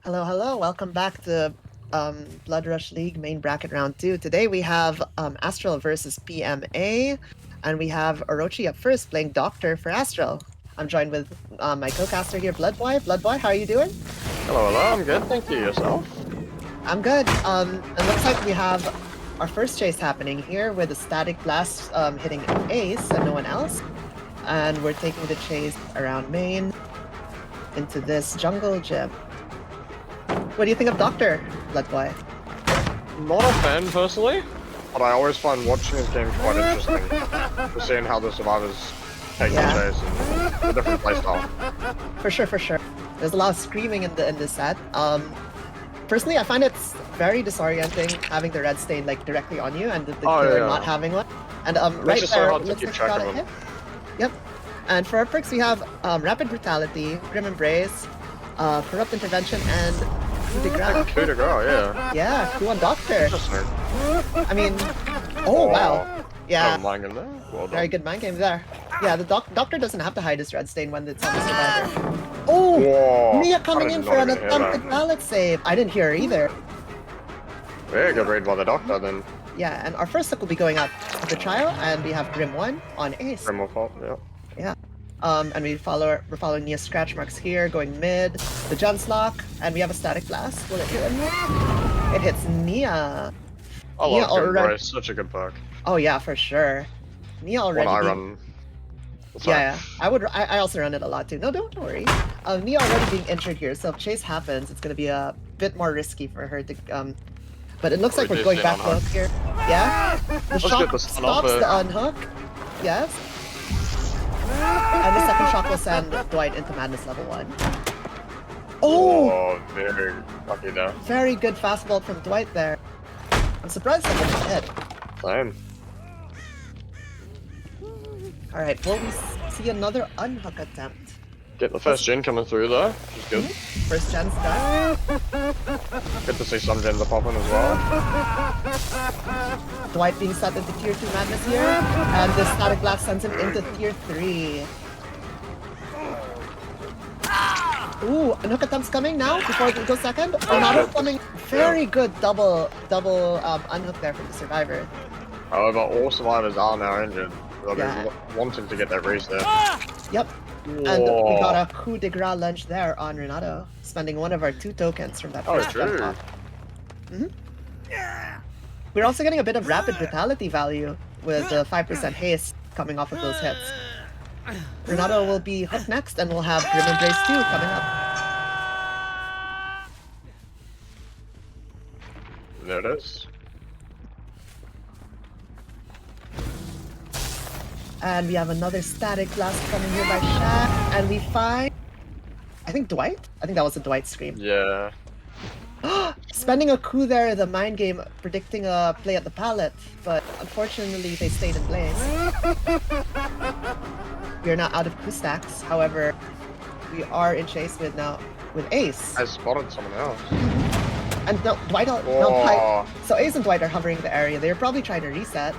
Hello, hello. Welcome back to Blood Rush League main bracket round 2. Today we have Astral versus PMA, and we have Orochi up first playing Doctor for Astral. I'm joined with my co-caster here, Bloodboy. Bloodboy, how are you doing? Hello, hello, I'm good, thank you. Yourself? I'm good. It looks like we have our first chase happening here with a static blast hitting Ace and no one else. And we're taking the chase around main into this jungle gym. What do you think of Doctor, Bloodboy? Not a fan, personally, but I always find watching this game quite interesting. For seeing how the survivors take the chase and the different playstyle. For sure, for sure. There's a lot of screaming in this set. Personally, I find it's very disorienting having the red stain like directly on you and the killer not having one. And right there, so hard to looks keep like track got of a them. hit. Yep. And for our perks, we have Rapid Brutality, Grim Embrace, Corrupt Intervention, and Coup de Grace. Coup de grace, yeah. Yeah, Coup on Doctor. Interesting. I mean, oh wow. Yeah. Oh, mind game there. Well done. Very good mind game there. Yeah, the Doctor doesn't have to hide his red stain when it's on the survivor. Oh! Whoa. Mia coming in for an even hear attempted that. pallet save. I didn't hear her either. Very good read by the Doctor then. Yeah, and our first look will be going out to the trial, and we have Grim 1 on Ace. Grim will fault, yeah. Yeah. And we're following Nia's scratch marks here, going mid, the Juns lock, and we have a static blast. Will it hit him? It hits Nia. I Nia love Grim Embrace, such a good perk. Oh yeah, for sure. Nia already. When I run. Yeah, I also run it a lot too. No, don't worry. Nia already being injured here, so if chase happens, it's gonna be a bit more risky for her to But it looks like we're going back hook here. Yeah, the shock stops the unhook. Yes. And the second shock will send Dwight into Madness level 1. Oh! Very lucky there. Very good fastball from Dwight there. I'm surprised that didn't hit. Same. Alright, will we see another unhook attempt? Get the first gen coming through though, which is good. First gen's done. Good to see some gens are popping as well. Dwight being set into tier 2 madness here, and the static blast sends him into tier 3. Ooh, unhook attempts coming now before it goes second. Another coming. Very good double unhook there from the survivor. However, all survivors are now injured. They'll be wanting to get that reset. Yep. And we got a coup de grace lunge there on Renato, spending one of our 2 tokens from that first jump off. We're also getting a bit of rapid brutality value with the 5% haste coming off of those hits. Renato will be hooked next, and we'll have Grim Embrace 2 coming up. There it is. And we have another static blast coming here by Shaq, and we find... I think Dwight? I think that was a Dwight scream. Yeah. Spending a coup there, the mind game, predicting a play at the pallet, but unfortunately they stayed in place. We are not out of coup stacks, however, we are in chase with Ace. I spotted someone else. And no, Dwight, so Ace and Dwight are hovering the area. They're probably trying to reset.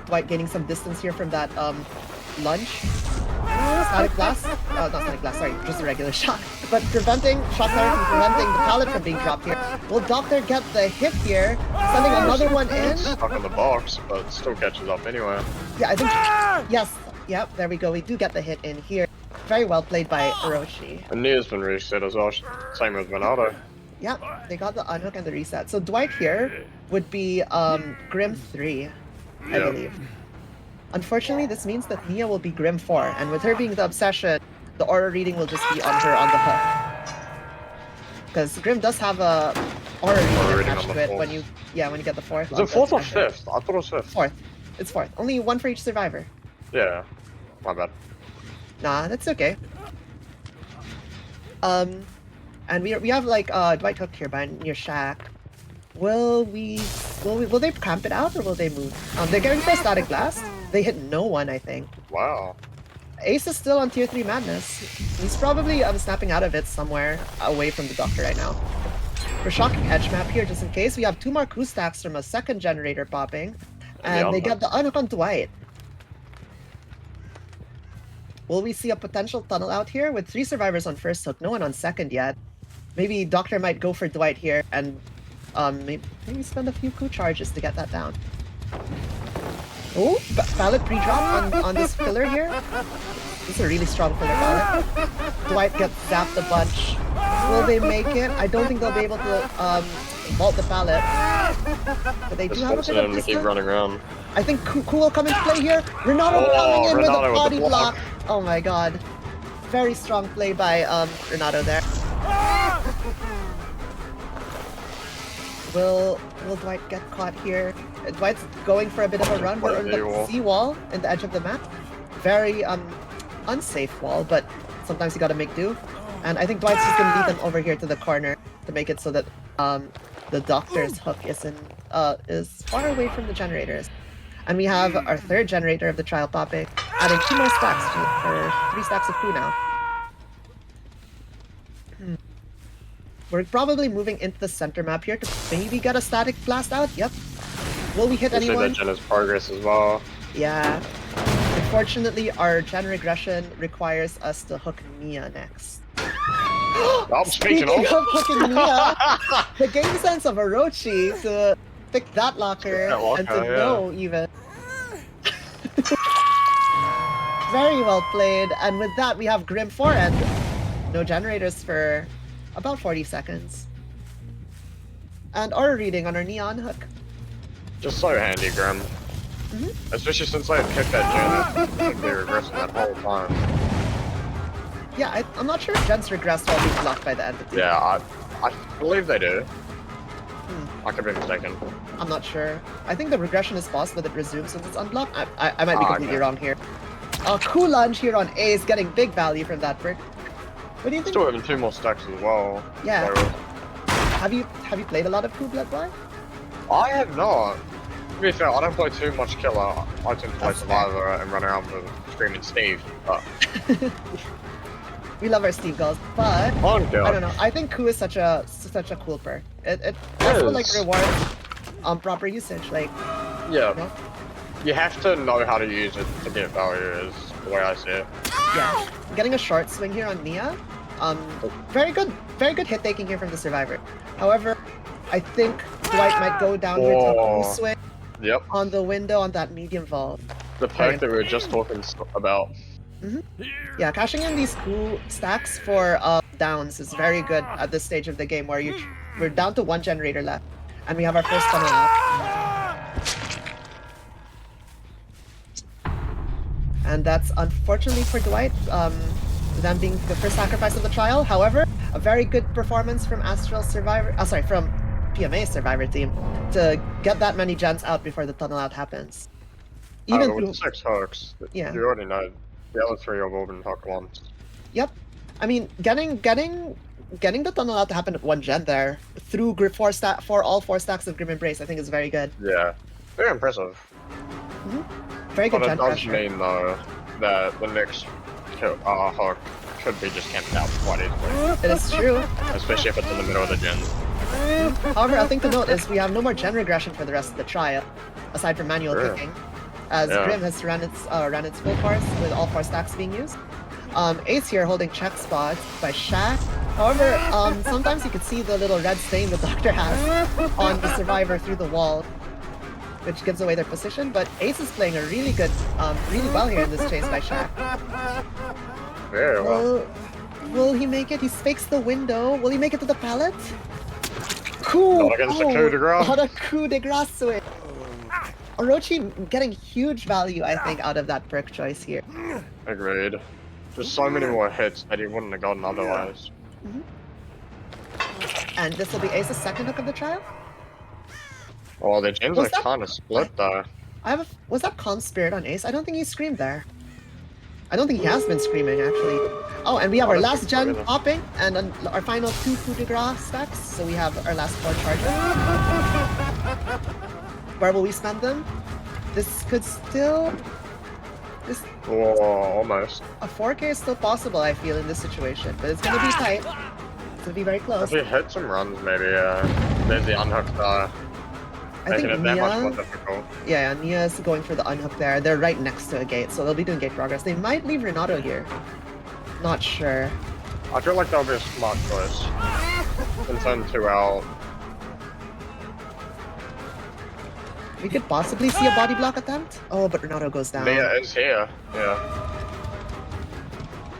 Dwight gaining some distance here from that lunge. Static blast? Not static blast, sorry, just a regular shot. But preventing shock therapy, preventing the pallet from being dropped here. Will Doctor get the hit here? Sending another one in. Stuck in the box, but still catches up anyway. Yeah, I think yes. Yep, there we go. We do get the hit in here. Very well played by Orochi. And Nia's been reset as well, same as Renato. Yep, they got the unhook and the reset. So Dwight here would be Grim 3, I believe. Unfortunately, this means that Nia will be Grim 4, and with her being the obsession, the aura reading will just be on her on the hook. Because Grim does have a aura reading attached to it when you get the 4th. Is it 4th or 5th? I thought it was 5th. 4th. It's 4th. Only 1 for each survivor. Yeah. My bad. Nah, that's okay. And we have like Dwight hooked here by near Shaq. Will they camp it out or will they move? They're going for a static blast. They hit no one, I think. Wow. Ace is still on tier 3 madness. He's probably snapping out of it somewhere away from the Doctor right now. We're shocking edge map here just in case. We have 2 more coup stacks from a second generator popping. And they get the unhook on Dwight. Will we see a potential tunnel out here with 3 survivors on first hook, no one on second yet? Maybe Doctor might go for Dwight here and maybe spend a few coup charges to get that down. Oh, pallet pre-drop on this pillar here. This is a really strong pillar pallet. Dwight gets zapped a bunch. Will they make it? I don't think they'll be able to vault the pallet. But they do have a bit of distance. Keep running around. I think Ku will come into play here. Renato coming in with a body block. Oh my god. Very strong play by Renato there. Will Dwight get caught here? Dwight's going for a bit of a run. We're on the seawall in the edge of the map. Very unsafe wall, but sometimes you gotta make do. And I think Dwight's just gonna lead them over here to the corner to make it so that the Doctor's hook is far away from the generators. And we have our 3rd generator of the trial popping, adding 2 more stacks for 3 stacks of coup now. We're probably moving into the center map here to maybe get a static blast out. Yep. Will we hit anyone? That gen is progress as well. Yeah. Unfortunately, our gen regression requires us to hook Mia next. Speaking of hooking Mia, the game sense of Orochi to pick that locker and to know even. Very well played, and with that we have Grim forehand. No generators for about 40 seconds. And aura reading on our Neon hook. Just so handy, Grim. Especially since I had picked that gen, I should be regressing that whole time. Yeah, I'm not sure if gens regress while being blocked by the entity. Yeah, I believe they do. I could be mistaken. I'm not sure. I think the regression is possible, but it resumes since it's unblocked. I might be completely wrong here. Cool lunge here on Ace, getting big value from that brick. What do you think? Still having 2 more stacks as well. Yeah. Have you played a lot of Coup Blood Boy? I have not. To be fair, I don't play too much killer. I tend to play Survivor and run around with Screaming Steve. But we love our Steve goals, but I don't know. I think Coup is such a cool perk. It also like rewards proper usage. Like you have to know how to use it to get value. Is the way I see it. Yeah, getting a short swing here on Nia. Very good hit taking here from the survivor. However, I think Dwight might go down here to a cool swing. Yep. On the window on that medium vault. The perk that we were just talking about. Yeah, cashing in these cool stacks for downs is very good at this stage of the game where we're down to 1 generator left. And we have our first tunnel out. And that's unfortunately for Dwight, them being the first sacrifice of the trial. However, a very good performance from Astral Survivor, from PMA Survivor team to get that many gens out before the tunnel out happens. Even with 6 hooks, you already know the other 3 have all been hooked once. Yep. I mean, getting the tunnel out to happen at 1 gen there through for all 4 stacks of Grim Embrace, I think is very good. Yeah, very impressive. Very good gen pressure. But it does mean though that the next hook could be just camped out quite easily. It is true. Especially if it's in the middle of the gen. However, a thing to note is we have no more gen regression for the rest of the trial, aside from manual picking, as Grim has ran its full course with all 4 stacks being used. Ace here holding check spots by Shaq. However, sometimes you can see the little red stain the Doctor has on the survivor through the wall, which gives away their position. But Ace is playing a really well here in this chase by Shaq. Very well. Will he make it? He fakes the window. Will he make it to the pallet? Cool! Not against the coup de grace. Not a coup de grace swing. Orochi getting huge value, I think, out of that perk choice here. Agreed. Just so many more hits that he wouldn't have gotten otherwise. And this will be Ace's second hook of the trial? Oh, the gens are kind of split though. Was that Calm Spirit on Ace? I don't think he screamed there. I don't think he has been screaming, actually. Oh, and we have our last gen popping, and our final 2 coup de grace stacks, so we have our last 4 charges. Where will we spend them? This could still... almost. A 4K is still possible, I feel, in this situation, but it's gonna be tight. It's gonna be very close. If we hit some runs, maybe, there's the unhooked I think Making it that much more Nia, difficult. yeah, Nia is going for the unhook there. They're right next to a gate, so they'll be doing gate progress. They might leave Renato here. Not sure. I feel like that'll be a smart choice. In turn 2 out. We could possibly see a body block attempt. Oh, but Renato goes down. Nia is here. Yeah.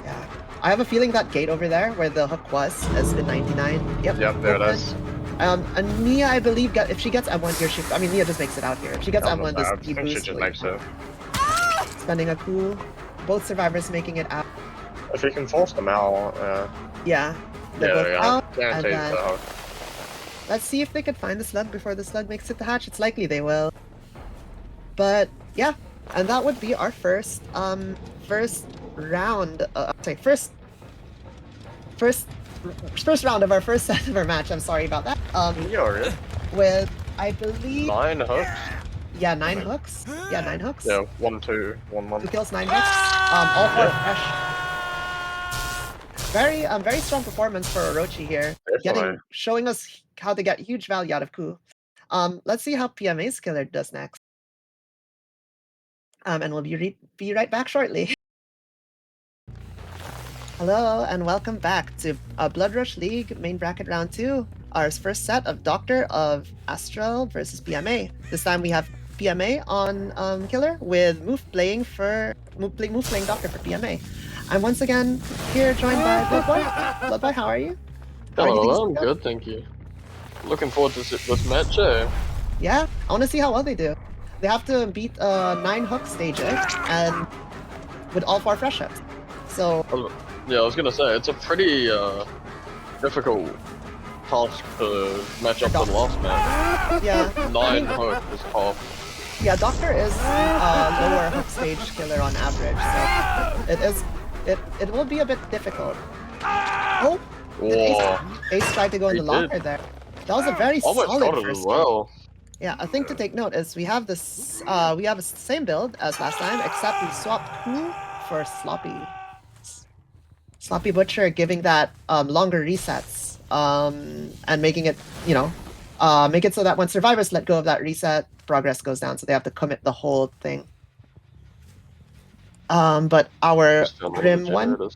Yeah. I have a feeling that gate over there, where the hook was, has been 99. Yep. Yep, there it is. And Nia, I believe, if she gets M1 here, I mean, Nia just makes it out here. If she gets M1, I this think she just makes it. Spending a coup. Both survivors making it out. If you can force them out, Yeah. They're both out. And then, let's see if they could find the slug before the slug makes it to hatch. It's likely they will. But yeah, and that would be our first round. First round of our first set of our match. I'm sorry about that. You're with I believe 9 hooks. Yeah, 9 hooks. Yeah, 9 hooks. Yeah, 1, 2, 1, 1. 2 kills, 9 hooks. All 4 fresh. Very strong performance for Orochi here. Showing us how to get huge value out of Ku. Let's see how PMA's killer does next. And we'll be right back shortly. Hello and welcome back to Blood Rush League main bracket round 2. Our first set of Doctor of Astral versus PMA. This time we have PMA on killer with Move playing Doctor for PMA. I'm once again here joined by Bloodboy. Bloodboy, how are you? Hello, I'm good, thank you. Looking forward to this match, eh? Yeah, I want to see how well they do. They have to beat 9 hook stages and with all 4 fresh hooks. So yeah, I was gonna say it's a pretty difficult task to match up to the last match. Yeah, 9 hook is tough. Yeah, Doctor is lower hook stage killer on average, so it will be a bit difficult. Oh, Ace tried to go in the locker there. That was a very solid first well. Yeah, a thing to take note is we have this we have the same build as last time, except we swapped Ku for Sloppy. Sloppy Butcher giving that longer resets and making it, make it so that when survivors let go of that reset, progress goes down, so they have to commit the whole thing. But our Grim 1,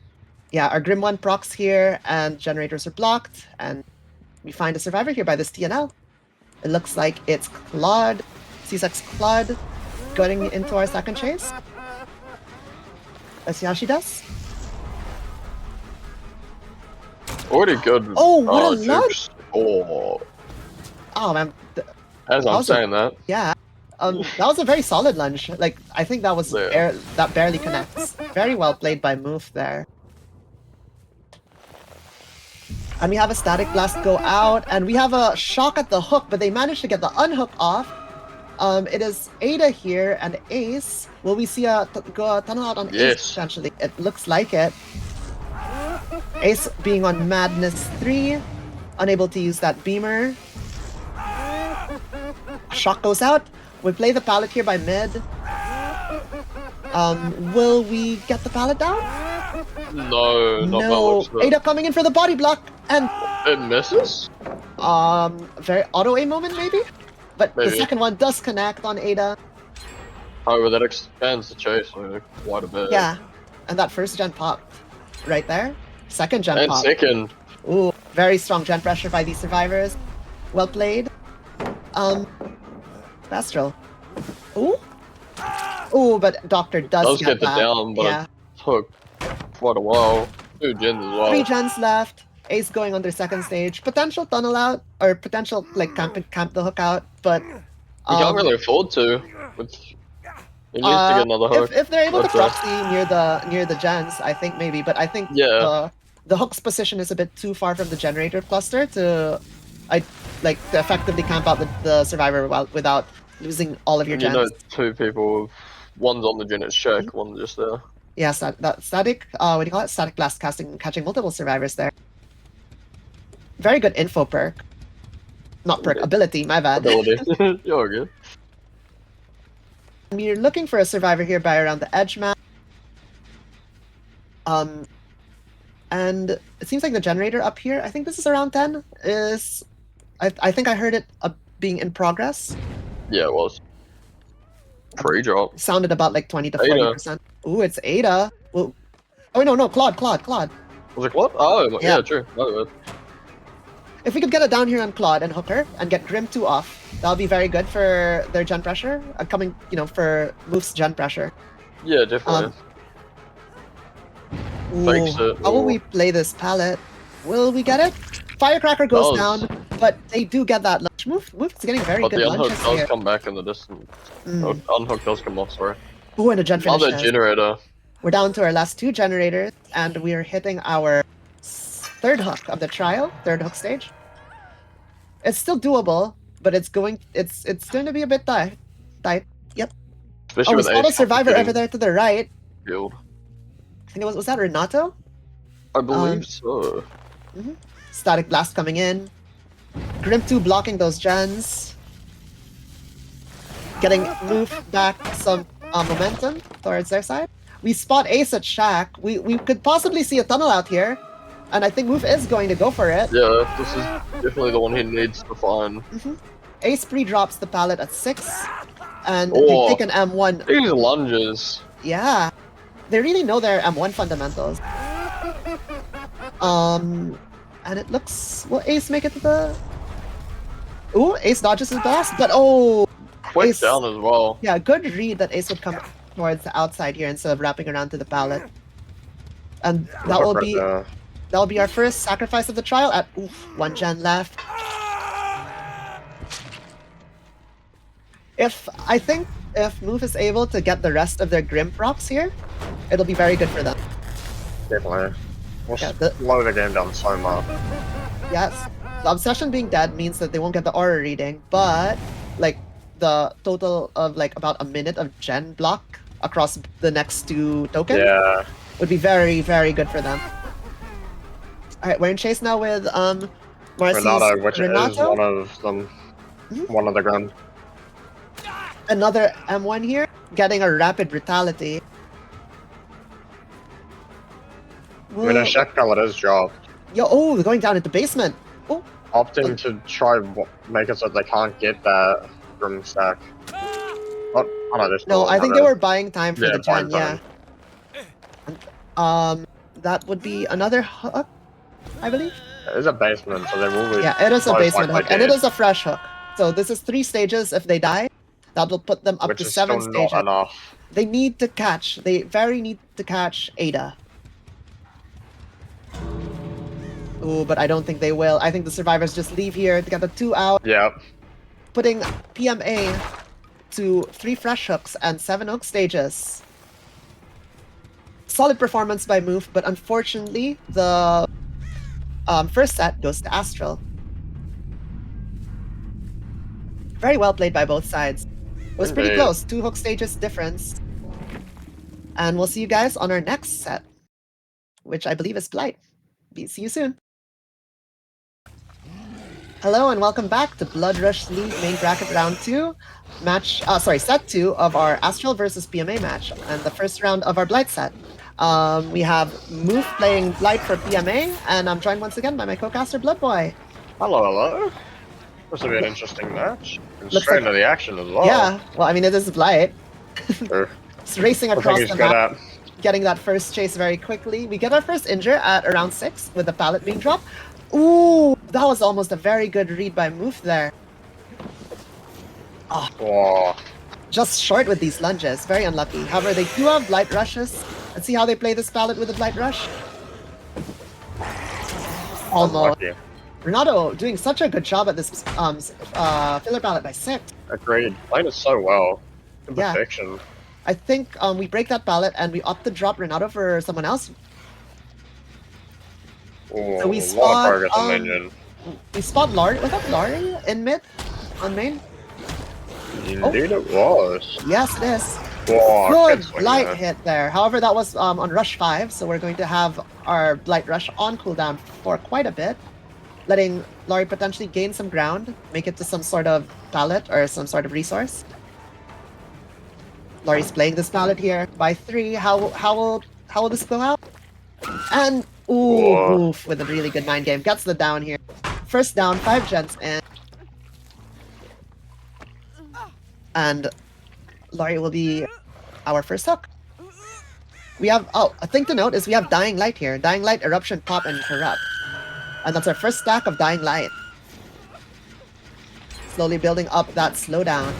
our Grim 1 procs here, and generators are blocked, and we find a survivor here by this TNL. It looks like it's Claude, C6 Claude, going into our second chase. Let's see how she does. Already good. Oh, what a lunge! Oh man. As I'm saying that. Yeah. That was a very solid lunge. Like, I think that was that barely connects. Very well played by Moof there. And we have a static blast go out, and we have a shock at the hook, but they managed to get the unhook off. It is Ada here and Ace. Will we see a tunnel out on Ace potentially? It looks like it. Ace being on Madness 3, unable to use that beamer. Shock goes out. We play the pallet here by mid. Will we get the pallet down? No, not that much. Ada coming in for the body block, and it misses. Very auto aim moment maybe, but the second one does connect on Ada. However, that expands the chase quite a bit. Yeah, and that first gen popped right there. Second gen and popped. Second. Ooh, very strong gen pressure by these survivors. Well played. Astral. Ooh, but Doctor does get that. Down, but it took quite a while. 2 gens as well. 3 gens left. Ace going on their second stage. Potential tunnel out, or potential camp the hook out, but you can't really afford to. It needs to get another hook. If they're able to proxy near the gens, I think maybe. But I think the hook's position is a bit too far from the generator cluster to effectively camp out the survivor without losing all of your gens. You know, 2 people, one's on the generator's check, one's just there. Yeah, that static, what do you call it? Static blast catching multiple survivors there. Very good info perk. Not perk, ability, my bad. Ability. You're good. We're looking for a survivor here by around the edge map. And it seems like the generator up here, I think this is around 10, is... I think I heard it being in progress. Yeah, it was. Pre-drop. Sounded about like 20 to Ada. 40%. Ooh, it's Ada. Well, oh no, Claude. Was it what? Oh, Yeah. yeah, true. Oh, If we could get it down here on Claude and hook her and get Grim 2 off, that'll be very good for their gen pressure. Coming, for Moof's gen pressure. yeah, definitely. Fakes it. How will we play this pallet? Will we get it? Firecracker goes down, but they do get that lunge. Moof's getting very but good the unhook lunges does here. come back in the distance. Unhook does come off, sorry. Ooh, and a gen finish. Another generator. We're down to our last 2 generators, and we're hitting our 3rd hook of the trial, 3rd hook stage. It's still doable, but it's going to be a bit tight. Yep. Especially we with spot a Ace survivor over there to the right. Field. I think was that Renato? I believe so. Static blast coming in. Grim 2 blocking those gens. Getting moved back some momentum towards their side. We spot Ace at Shack. We could possibly see a tunnel out here. And I think Moof is going to go for it. Yeah, this is definitely the one he needs to find. Ace pre-drops the pallet at 6. And they take an M1. These lunges. Yeah. They really know their M1 fundamentals. And it looks... Will Ace make it to the... Ooh, Ace dodges his blast, but Quick Ace, down as well. Yeah, good read that Ace would come towards the outside here instead of wrapping around to the pallet. And that will be... That'll be our first sacrifice of the trial at 1 gen left. I think if Moof is able to get the rest of their Grim procs here, it'll be very good for them. Definitely. We'll slow the game down so much. Yes. The Obsession being dead means that they won't get the aura reading, but like the total of like about a minute of gen block across the next 2 tokens would be very, very good for them. Alright, we're in chase now with Marcy's Renato, which is one of them. One of the guns. Another M1 here, getting a rapid brutality. I mean, a Shack pallet is dropped. Yo, they're going down into basement. Oh, Opting to try make it so they can't get that from Stack. No, I think they were buying time for the gen, time. That would be another hook, I believe. It is a basement, so they will be... Yeah, it is a basement hook, and it is a fresh hook. So this is 3 stages. If they die, that will put them up to 7 stages. Which is still not enough. They need to catch. They very need to catch Ada. Ooh, but I don't think they will. I think the survivors just leave here to get the 2 out. Yep. Putting PMA to 3 fresh hooks and 7 hook stages. Solid performance by Moof, but unfortunately, the first set goes to Astral. Very well played by both sides. It was pretty close, 2 hook stages difference. And we'll see you guys on our next set, which I believe is Blight. See you soon. Hello and welcome back to Blood Rush League main bracket round 2. Set 2 of our Astral versus PMA match, and the first round of our Blight set. We have Moof playing Blight for PMA, and I'm joined once again by my co-caster Bloodboy. Hello. This will be an interesting match. And straight into the action as well. Yeah, well, I mean, it is Blight. Sure. It's racing across the map, getting that first chase very quickly. We get our first injure at around 6 with the pallet being dropped. Ooh, that was almost a very good read by Moof there. Oh. Just short with these lunges, very unlucky. However, they do have Blight Rushes. Let's see how they play this pallet with the Blight Rush. Almost. Renato doing such a good job at this filler pallet by 6. Agreed. Playing it so well. Yeah. Perfection. I think we break that pallet and we opt to drop Renato for someone else. Ooh, So we spot Laurie. Was that Laurie in mid? On main? Indeed it was. Yes, it is. Whoa, Good Blight hit there. However, that was on Rush 5, so we're going to have our Blight Rush on cooldown for quite a bit, letting Laurie potentially gain some ground, make it to some sort of pallet or some sort of resource. Laurie's playing this pallet here by 3. How will this go out? And oof, with a really good 9 game. Gets the down here. First down, 5 gens in. And Laurie will be our first hook. We have, oh, a thing to note is we have Dying Light here. Dying Light, Eruption, Pop, and Corrupt. And that's our first stack of Dying Light. Slowly building up that slowdown.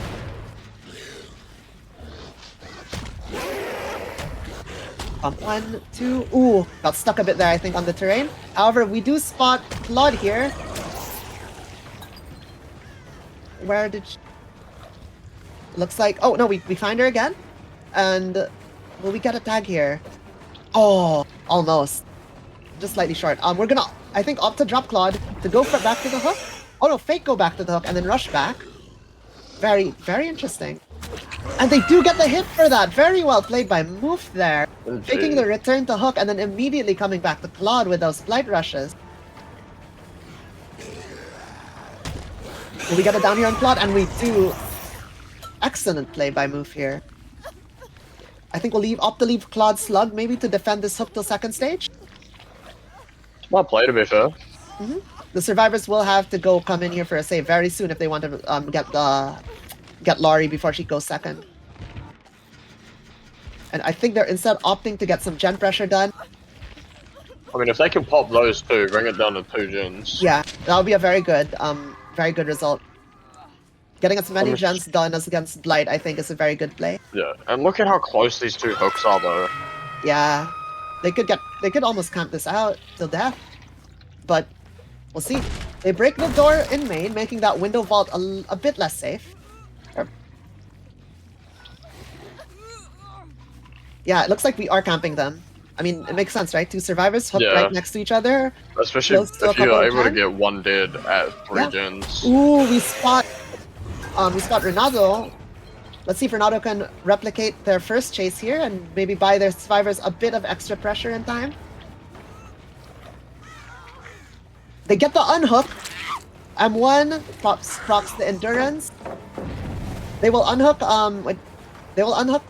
Pump 1, 2, ooh, got stuck a bit there I think on the terrain. However, we do spot Claude here. Where did she... Looks like, oh no, we find her again. And will we get a tag here? Oh, almost. Just slightly short. We're gonna, I think, opt to drop Claude to go for back to the hook. Oh no, fake go back to the hook and then rush back. Very, very interesting. And they do get the hit for that. Very well played by Moof there. Faking the return to hook and then immediately coming back to Claude with those flight rushes. Will we get it down here on Claude? And we do. Excellent play by Moof here. I think we'll opt to leave Claude Slug maybe to defend this hook till second stage. Smart play to be fair. The survivors will have to come in here for a save very soon if they want to get Laurie before she goes second. And I think they're instead opting to get some gen pressure done. I mean, if they can pop those two, bring it down to 2 gens. Yeah, that'll be a very good result. Getting as many gens done as against Blight, I think, is a very good play. Yeah, and look at how close these 2 hooks are, though. Yeah, they could almost camp this out till death, but we'll see. They break the door in main, making that window vault a bit less safe. Yeah, it looks like we are camping them. I mean, it makes sense, right? 2 survivors hooked right next to each other. Especially if you're able to get 1 dead at 3 gens. Ooh, we spot Renato. Let's see if Renato can replicate their first chase here and maybe buy their survivors a bit of extra pressure in time. They get the unhook. M1 procs the endurance. They will unhook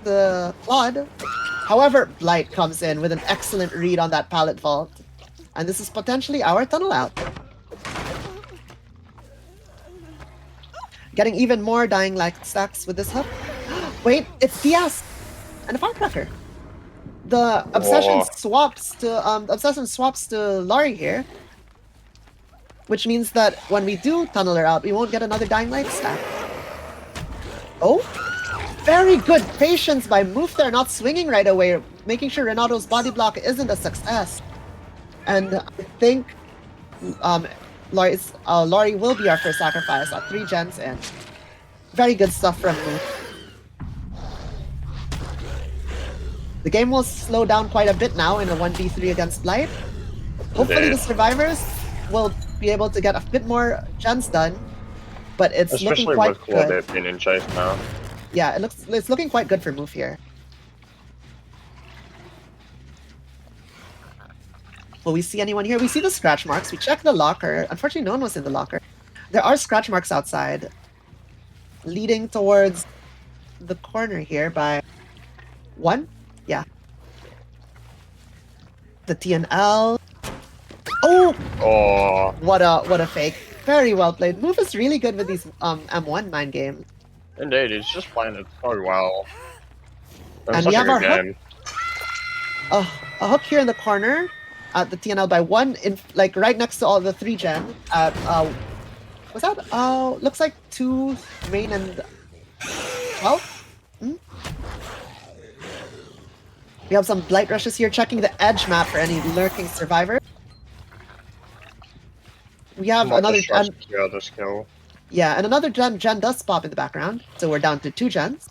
the Claude. However, Blight comes in with an excellent read on that pallet vault. And this is potentially our tunnel out. Getting even more Dying Light stacks with this hook. Wait, it's Diaz and a firecracker. The obsession swaps to Laurie here, which means that when we do tunnel her out, we won't get another Dying Light stack. Oh, very good patience by Moof there, not swinging right away, making sure Renato's body block isn't a success. And I think Laurie will be our first sacrifice at 3 gens in. Very good stuff from Moof. The game will slow down quite a bit now in a 1v3 against Blight. Hopefully the survivors will be able to get a bit more gens done, but it's looking quite good. Especially with Claudette being in chase now. Yeah, it's looking quite good for Moof here. Will we see anyone here? We see the scratch marks. We check the locker. Unfortunately, no one was in the locker. There are scratch marks outside, leading towards the corner here by 1. Yeah. The TNL. Oh! What a fake. Very well played. Moof is really good with these M1 mind games. Indeed, he's just playing it so well. And we have our hook. A hook here in the corner at the TNL by 1, like right next to all the 3 gen. What's that? Looks like 2 main and 12. We have some Blight rushes here, checking the edge map for any lurking survivor. We have another gen. Yeah, and another gen does pop in the background, so we're down to 2 gens.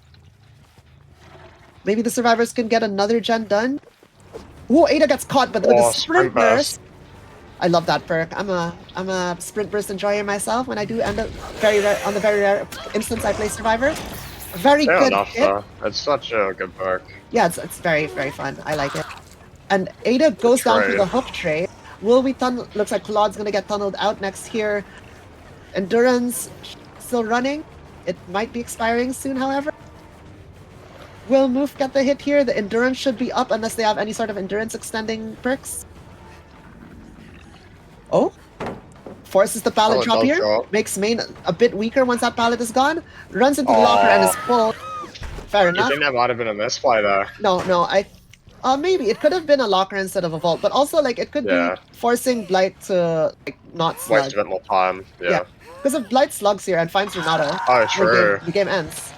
Maybe the survivors can get another gen done. Ooh, Ada gets caught, but with a sprint burst. I love that perk. I'm a sprint burst enjoyer myself. When I do end up on the very rare instance I play survivor. Very good hit. It's such a good perk. Yeah, it's very, very fun. I like it. And Ada goes down to the hook tray. Will we tunnel? Looks like Claude's gonna get tunneled out next here. Endurance still running. It might be expiring soon, however. Will Moof get the hit here? The endurance should be up unless they have any sort of endurance extending perks. Oh? Forces the pallet drop here. Makes main a bit weaker once that pallet is gone. Runs into the locker and is pulled. Fair enough. You think that might have been a misplay there? No, maybe it could have been a locker instead of a vault, but also like it could be forcing Blight to like not slug. Waste a bit more time. Yeah. Because if Blight slugs here and finds Renato, true. The game ends.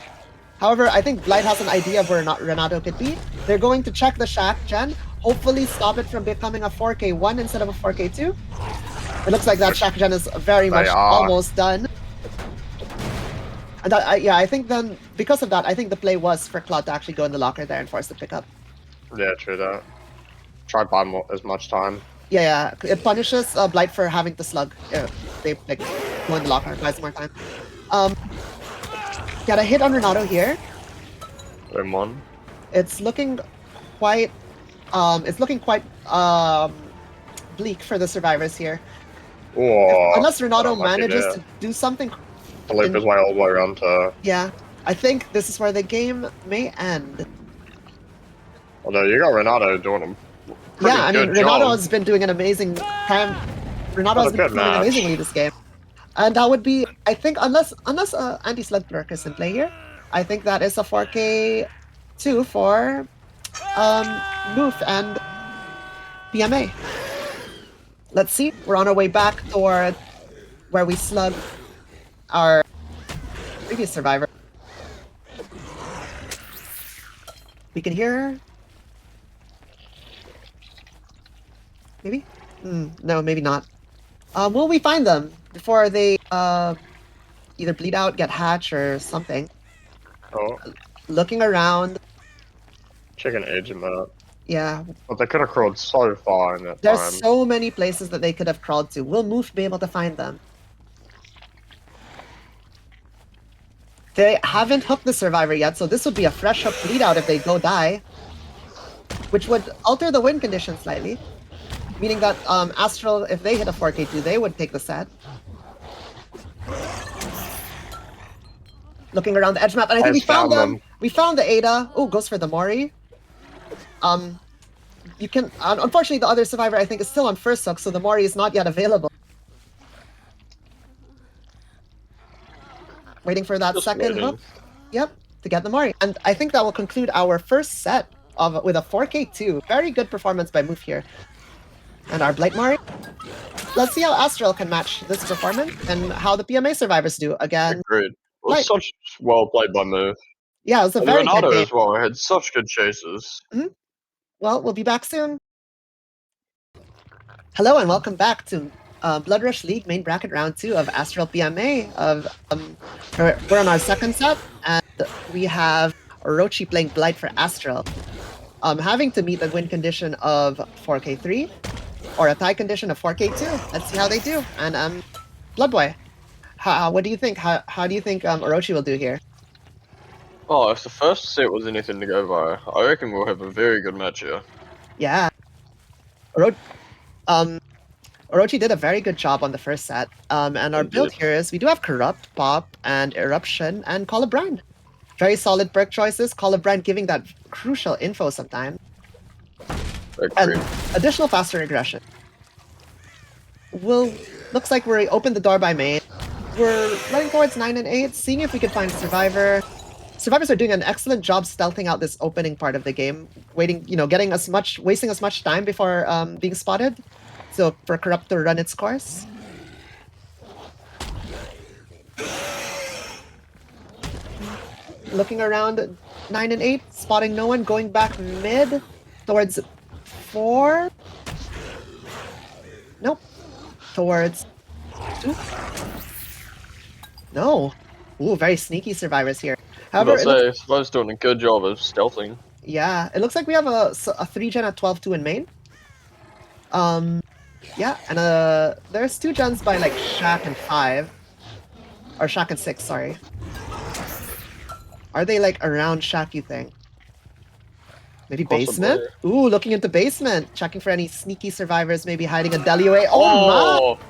However, I think Blight has an idea of where Renato could be. They're going to check the shack gen, hopefully stop it from becoming a 4K1 instead of a 4K2. It looks like that shack gen is very much almost done. And I think then, because of that, I think the play was for Cloud to actually go in the locker there and force the pickup. Yeah, true that. Try to buy as much time. Yeah, it punishes Blight for having to slug. They like go in the locker and buy some more time. Got a hit on Renato here. Game 1. It's looking quite bleak for the survivors here. Unless Renato manages to do something. To loop his way all the way around to... Yeah, I think this is where the game may end. Although you got Renato doing a I mean, Renato has been doing an amazing time. Renato has been playing amazingly this game. And that would be, I think, unless anti-slug lurk is in play here, I think that is a 4K2 for Moof and PMA. Let's see. We're on our way back toward where we slugged our previous survivor. We can hear her. Maybe? No, maybe not. Will we find them before they either bleed out, get hatched, or something? Looking around. Check an agent map. Yeah. But they could have crawled so far in that There's time. so many places that they could have crawled to. Will Moof be able to find them? They haven't hooked the survivor yet, so this would be a fresh hook bleed out if they go die. Which would alter the win condition slightly. Meaning that Astral, if they hit a 4K2, they would take the set. Looking around the edge map, and I think we found them. We found the Ada. Oh, goes for the Mori. You can. Unfortunately, the other survivor I think is still on first hook, so the Mori is not yet available. Waiting for that second hook. Yep, to get the Mori, and I think that will conclude our first set with a 4K2. Very good performance by Moof here. And our Blight Mori. Let's see how Astral can match this performance and how the PMA survivors do again. Agreed. Well, such well played by Moof. Yeah, it was a very good game. Renato as well had such good chases. Well, we'll be back soon. Hello and welcome back to Blood Rush League main bracket round 2 of Astral PMA. We're on our second set, and we have Orochi playing Blight for Astral. Having to meet the win condition of 4K3 or a tie condition of 4K2. Let's see how they do. And Bloodboy, what do you think? How do you think Orochi will do here? Oh, if the first set was anything to go by, I reckon we'll have a very good match here. Yeah. Orochi did a very good job on the first set. And our build here is we do have Corrupt, Pop, and Eruption, and Call of Brand. Very solid perk choices. Call of Brand giving that crucial info sometimes. And additional faster aggression. Looks like we opened the door by main. We're running towards 9 and 8, seeing if we can find Survivor. Survivors are doing an excellent job stealthing out this opening part of the game, wasting as much time before being spotted. So for Corrupt to run its course. Looking around 9 and 8, spotting no one, going back mid towards 4. Nope. Towards 2. No. Ooh, very sneaky survivors here. However, Survivor's doing a good job of stealthing. Yeah, it looks like we have a 3-gen at 12-2 in main. Yeah, and there's 2 gens by like Shack and 5. Or Shack and 6, sorry. Are they like around Shack, you think? Maybe basement? Ooh, looking into basement. Checking for any sneaky survivors, maybe hiding a Deliway. Oh my!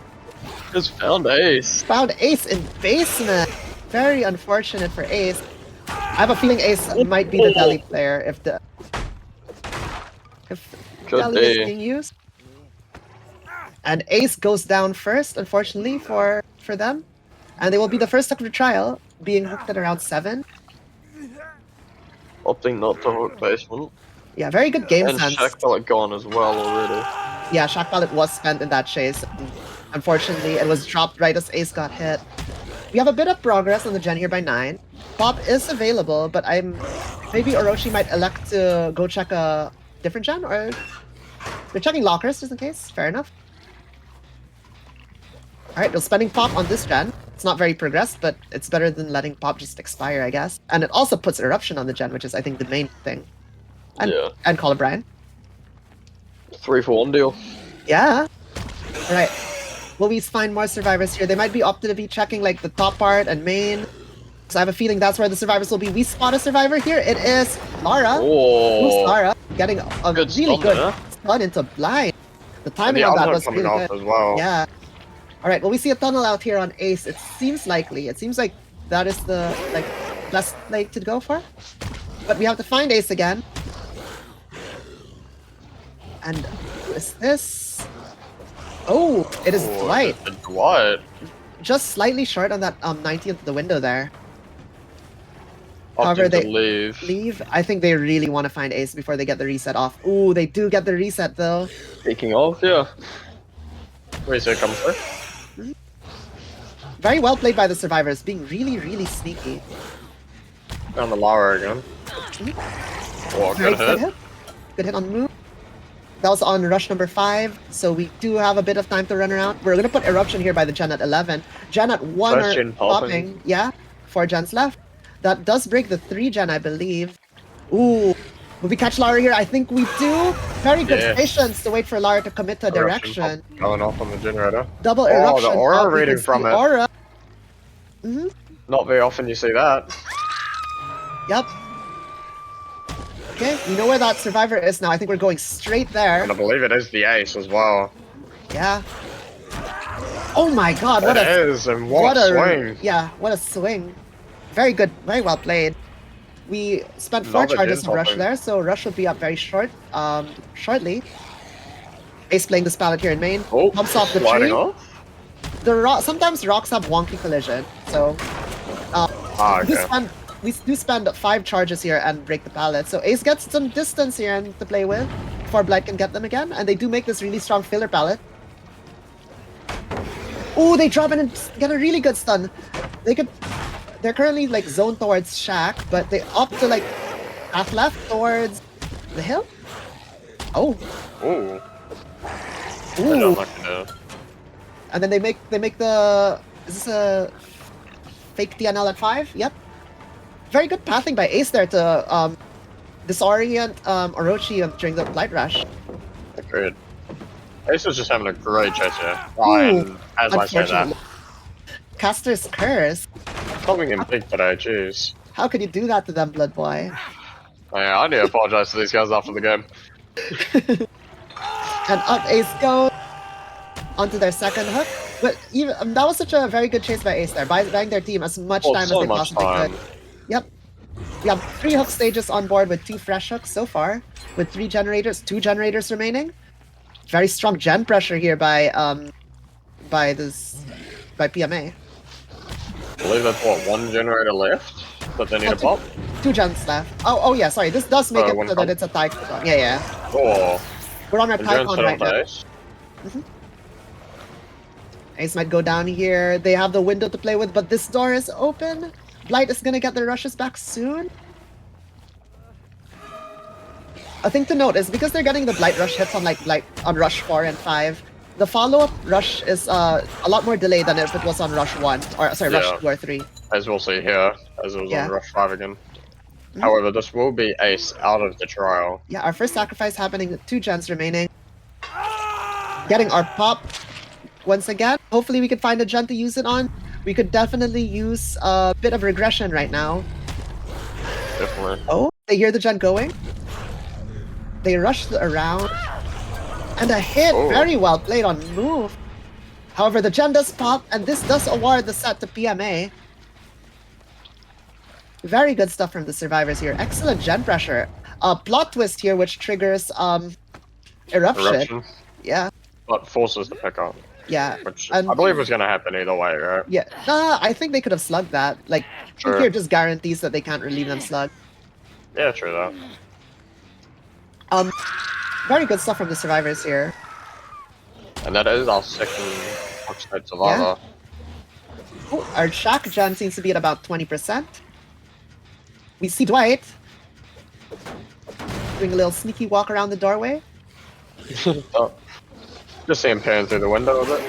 Just found Ace. Found Ace in basement. Very unfortunate for Ace. I have a feeling Ace might be the Deli player if Deli is being used. And Ace goes down first, unfortunately, for them. And they will be the first hook of the trial, being hooked at around 7. Opting not to hook basement. Yeah, very good game And sense. Shack Pellet gone as well already. Yeah, Shock Pallet was spent in that chase. Unfortunately, it was dropped right as Ace got hit. We have a bit of progress on the gen here by 9. Pop is available, but maybe Orochi might elect to go check a different gen, or they're checking lockers just in case. Fair enough. Alright, they're spending Pop on this gen. It's not very progressed, but it's better than letting Pop just expire, I guess. And it also puts Eruption on the gen, which is, I think, the main thing. And Call of Brian. 3-for-1 deal. Yeah. Alright. Will we find more survivors here? They might be opted to be checking like the top part and main. So I have a feeling that's where the survivors will be. We spot a survivor here. It is Lara. Oh. Who's Lara? Getting a Good really stun good there. stun into blind. The timing on that was really good. As well. Yeah. Alright, well we see a tunnel out here on Ace. It seems likely. It seems like that is the best play to go for. But we have to find Ace again. And who is this? Oh, it is Dwight. Dwight. Just slightly short on that 90th of the window there. However, they leave. I think they really want to find Ace before they get the reset off. Ooh, they do get the reset though. Speaking of, yeah. Reset comes through. Very well played by the survivors, being really, really sneaky. Down the Lara again. Oh, good hit. Good hit on the move. That was on rush number 5, so we do have a bit of time to run around. We're gonna put Eruption here by the gen at 11. Gen at 1 are popping. Yeah, 4 gens left. That does break the 3 gen, I believe. Ooh, will we catch Lara here? I think we do. Very good patience to wait for Lara to commit to a direction. Going off on the generator. Double Eruption. The aura reading from it. Aura. Not very often you see that. Yep. Okay, we know where that survivor is now. I think we're going straight there. And I believe it is the Ace as well. Yeah. Oh my god, what what a swing. Yeah, what a swing. Very good, very well played. We spent 4 charges of Rush there, so Rush will be up very shortly. Ace playing this pallet here in main. Oh, bumps off the tree. Sometimes rocks have wonky collision, so we do spend 5 charges here and break the pallet. So Ace gets some distance here to play with before Blight can get them again, and they do make this really strong filler pallet. Ooh, they drop in and get a really good stun. They're currently like zoned towards Shack, but they opt to like path left towards the hill. Oh. Ooh. Ooh. And then they make the is this a fake DNL at 5? Yep. Very good pathing by Ace there to disorient Orochi during the Blight Rush. Agreed. Ace was just having a great chase here. As I say that. Caster's Curse. Coming in big today, jeez. How could you do that to them, Blood Boy? Yeah, I need to apologize to these guys after the game. And up Ace goes onto their second hook. But even that was such a very good chase by Ace there, buying their team as much time as they possibly could. Yep. We have 3 hook stages on board with 2 fresh hooks so far, with 2 generators remaining. Very strong gen pressure here by PMA. I believe that's what, 1 generator left, but they need a pop. 2 gens left. Oh yeah, sorry. This does make it so that it's a tie. Yeah. Oh. We're on our tie con right now. Ace might go down here. They have the window to play with, but this door is open. Blight is gonna get their rushes back soon. A thing to note is because they're getting the Blight rush hits on on rush 4 and 5, the follow-up rush is a lot more delayed than if it was on rush 1 or sorry, rush 2 or 3. As we'll see here, as it was on rush 5 again. However, this will be Ace out of the trial. Yeah, our first sacrifice happening with 2 gens remaining. Getting our pop once again. Hopefully we can find a gen to use it on. We could definitely use a bit of regression right now. Definitely. Oh, they hear the gen going. They rush around. And a hit, very well played on move. However, the gen does pop, and this does award the set to PMA. Very good stuff from the survivors here. Excellent gen pressure. Plot twist here, which triggers Eruption. Yeah. but forces the pickup. Yeah, Which and I believe was going to happen either way, right? yeah, I think they could have slugged that. Like, Sure. here just guarantees that they can't relieve them slug. Yeah, true that. Very good stuff from the survivors here. And that is our second Oxide survivor. Yeah. Oh, our Shack gen seems to be at about 20%. We see Dwight doing a little sneaky walk around the doorway. Oh. Just see him peering through the window a bit.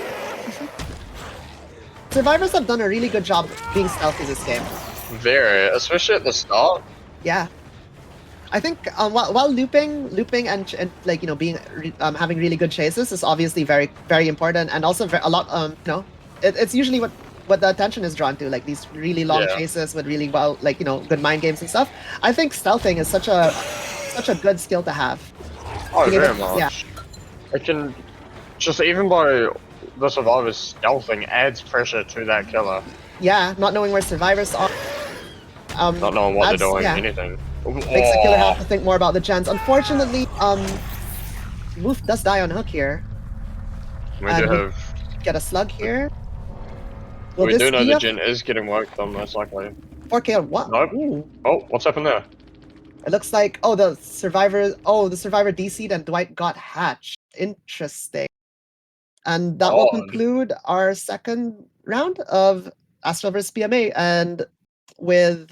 Survivors have done a really good job being stealthy this game. Very, especially at the start. Yeah. I think while looping and like, you know, being having really good chases is obviously very, very important, and also a lot you know, it's usually what the attention is drawn to, like these really long chases with really well, like, you know, good mind games and stuff. I think stealthing is such a good skill to have. Oh, very much. Yeah. It can just, even by the survivors stealthing, adds pressure to that killer. Yeah, not knowing where survivors are. Not knowing what they're doing, yeah, anything. Makes the killer have to think more about the gens. Unfortunately, Woof does die on hook here. We do have... Get a slug here. We do know the gen is getting worked on, most likely. 4K, what? Nope. Ooh. Oh, what's happened there? It looks like, oh, the survivor DC'd and Dwight got hatched. Interesting. And that will conclude our second round of Astral vs PMA, and with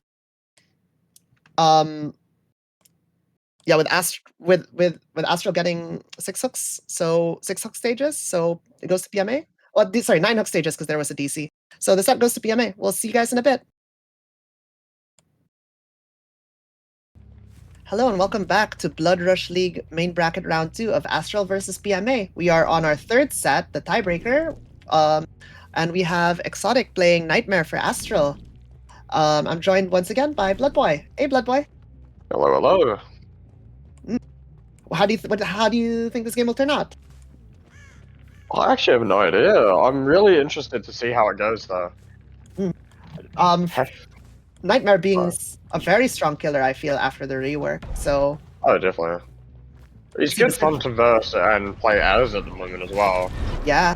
with Astral getting 6 hooks, so 6 hook stages, so it goes to PMA. Well, sorry, 9 hook stages because there was a DC. So the set goes to PMA. We'll see you guys in a bit. Hello and welcome back to Blood Rush League main bracket round 2 of Astral versus PMA. We are on our third set, the tiebreaker, and we have Exotic playing Nightmare for Astral. I'm joined once again by Blood Boy. Hey, Blood Boy. Hello, hello. How do you think this game will turn out? I actually have no idea. I'm really interested to see how it goes, though. Nightmare being a very strong killer, I feel, after the rework, so... Oh, definitely. He's good fun to verse and play as at the moment as well. Yeah.